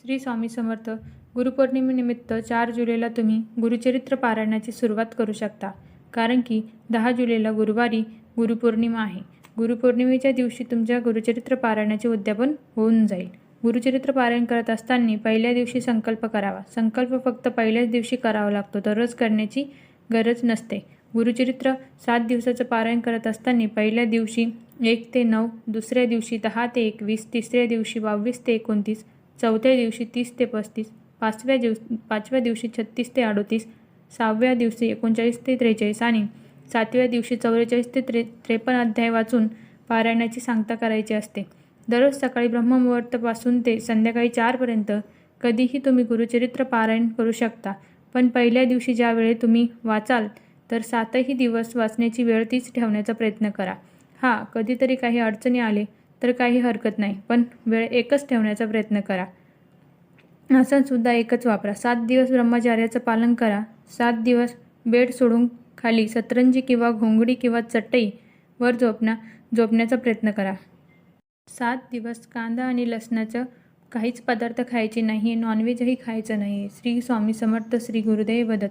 श्री स्वामी समर्थ. गुरुपौर्णिमेनिमित्त 4 जुलैला तुम्ही गुरुचरित्र पारायणाची सुरुवात करू शकता. कारण की 10 जुलैला गुरुवारी गुरुपौर्णिमा आहे. गुरुपौर्णिमेच्या दिवशी तुमच्या गुरुचरित्र पारायणाचे उद्यापन होऊन जाईल. गुरुचरित्र पारायण करत असताना पहिल्या दिवशी संकल्प करावा. संकल्प फक्त पहिल्याच दिवशी करावा लागतो, दररोज करण्याची गरज नसते. गुरुचरित्र 7 दिवसाचं पारायण करत असताना पहिल्या दिवशी 1 ते 9, दुसऱ्या दिवशी 10 ते 21, तिसऱ्या दिवशी 22 ते 29, चौथ्या दिवशी 30 ते 35, पाचव्या दिवशी 36 ते 38, 6व्या दिवशी 39 ते 43 आणि 7व्या दिवशी 44 ते 53 अध्याय वाचून पारायणाची सांगता करायची असते. दररोज सकाळी ब्रह्ममुहूर्तापासून ते संध्याकाळी 4 पर्यंत कधीही तुम्ही गुरुचरित्र पारायण करू शकता. पण पहिल्या दिवशी ज्या वेळी तुम्ही वाचाल तर 7ही दिवस वाचण्याची वेळ तीच ठेवण्याचा प्रयत्न करा. कधीतरी काही अडचणी आले तर काही हरकत नाही, पण वेळ एकच ठेवण्याचा प्रयत्न करा. आसनसुद्धा एकच वापरा. 7 दिवस ब्रह्मचर्याचं पालन करा. 7 दिवस बेड सोडून खाली सतरंजी किंवा घोंगडी किंवा चटईवर झोपण्याचा प्रयत्न करा. 7 दिवस कांदा आणि लसणाचं काहीच पदार्थ खायचे नाही, नॉनव्हेजही खायचं नाही. श्री स्वामी समर्थ. श्री गुरुदेव दत्त.